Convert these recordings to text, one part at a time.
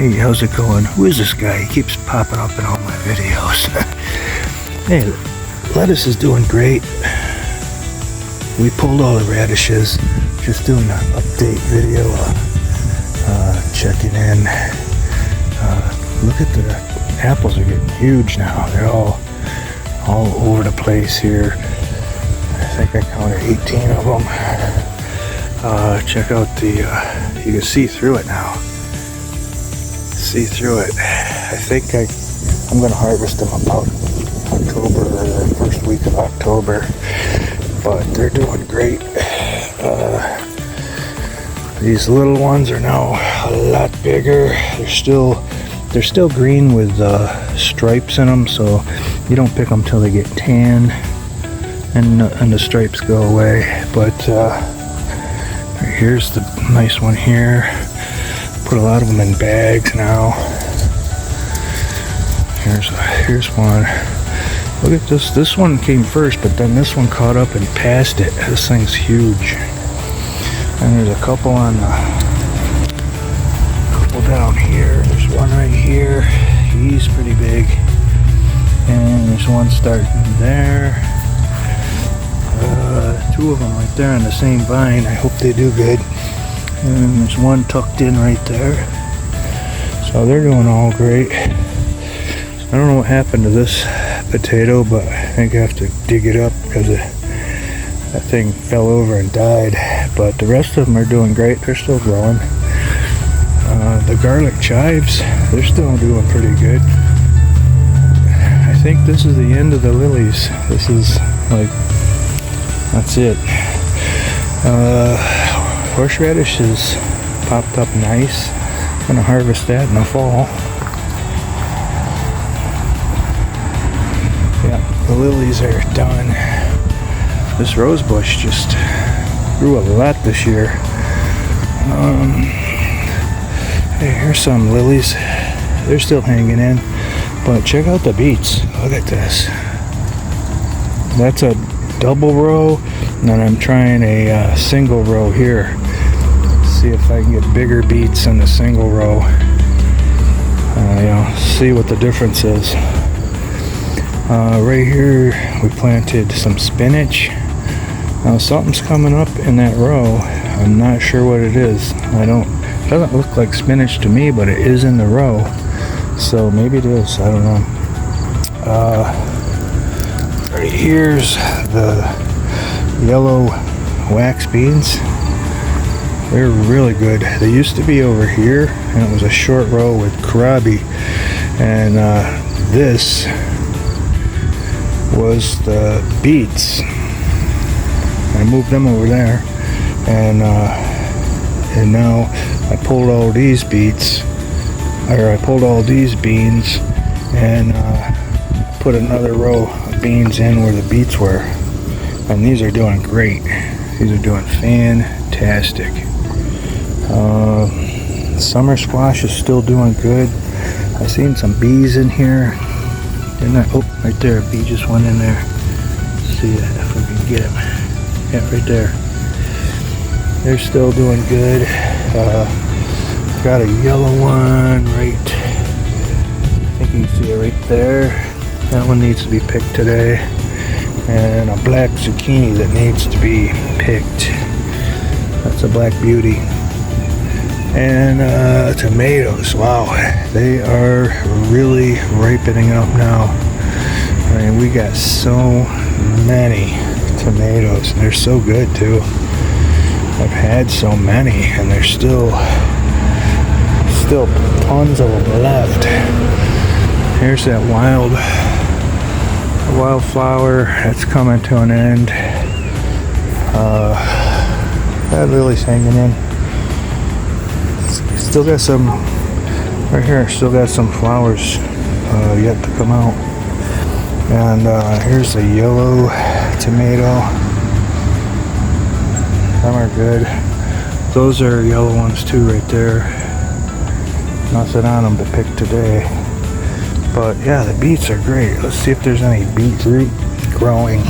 Hey, how's it going? Who is this guy? He keeps popping up in all my videos. Hey, lettuce is doing great. We pulled all the radishes. Just doing an update video, checking in. Look at the apples are getting huge now. They're all over the place here. I think I counted 18 of them. Check out the, you can see through it now. See through it. I think I'm going to harvest them about October, or the first week of October. But they're doing great. These little ones are now a lot bigger. They're still green with stripes in them, so you don't pick them till they get tan, and the stripes go away. But here's the nice one here. Put a lot of them in bags now. Here's one. Look at this. This one came first, but then this one caught up and passed it. This thing's huge. And there's a couple down here. There's one right here. He's pretty big. And there's one starting there. Two of them right there on the same vine. I hope they do good. And there's one tucked in right there. So they're doing all great. I don't know what happened to this potato, but I think I have to dig it up because that thing fell over and died. But the rest of them are doing great. They're still growing. The garlic chives, they're still doing pretty good. I think this is the end of the lilies. This is like, that's it. Horseradish has popped up nice. I'm gonna harvest that in the fall. Yeah, the lilies are done. This rose bush just grew a lot this year. Hey, here's some lilies. They're still hanging in. But check out the beets. Look at this. That's a double row, and then I'm trying a single row here. See if I can get bigger beets in the single row. See what the difference is. Right here we planted some spinach. Now something's coming up in that row. I'm not sure what it is. It doesn't look like spinach to me, but it is in the row. So maybe it is. I don't know. Right here's the yellow wax beans. They're really good. They used to be over here, and it was a short row with kohlrabi. And this was the beets. I moved them over there, and now I pulled all these beets, or I pulled all these beans, and put another row of beans in where the beets were. And these are doing great. These are doing fantastic. Summer squash is still doing good. I've seen some bees in here. Oh, right there, a bee just went in there. Let's see if we can get him. Yeah, right there. They're still doing good. Got a yellow one right, I think you can see it right there. That one needs to be picked today. And a black zucchini that needs to be picked. That's a black beauty. And tomatoes, wow, they are really ripening up now. I mean, we got so many tomatoes, and they're so good too. I've had so many, and there's still tons of them left. Here's that wildflower that's coming to an end. That lily's hanging in. Still got some right here. Still got some flowers yet to come out. And here's a yellow tomato. Some are good. Those are yellow ones too, right there. Nothing on them to pick today. But yeah, the beets are great. Let's see if there's any beetroot growing.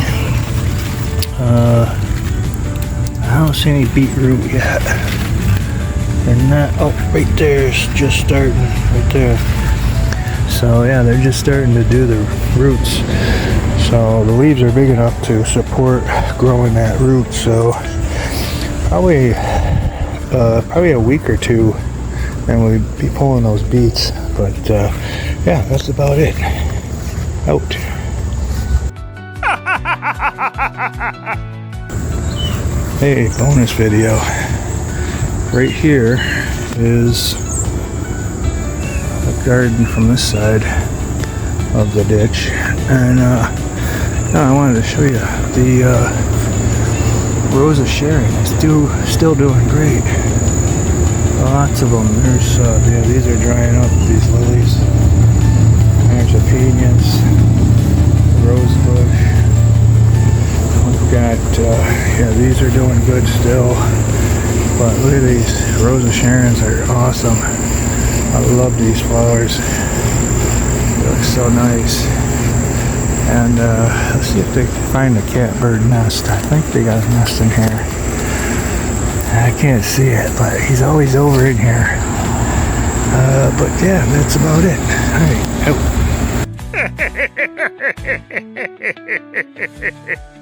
I don't see any beetroot yet. And that, oh, right there's just starting, right there. So yeah, they're just starting to do the roots. So the leaves are big enough to support growing that root. So probably a week or two, and we'll be pulling those beets. But yeah, that's about it. Out. Hey, bonus video. Right here is a garden from this side of the ditch, and I wanted to show you the Rosa Sharon is still doing great. Lots of them. There's yeah, these are drying up, these lilies. There's the peonies, rose bush. We've got yeah, these are doing good still. But look at these Rosa Sharons are awesome. I love these flowers. They look so nice. And let's see if they can find a catbird nest. I think they got a nest in here. I can't see it, but he's always over in here. But yeah, that's about it. All right, out.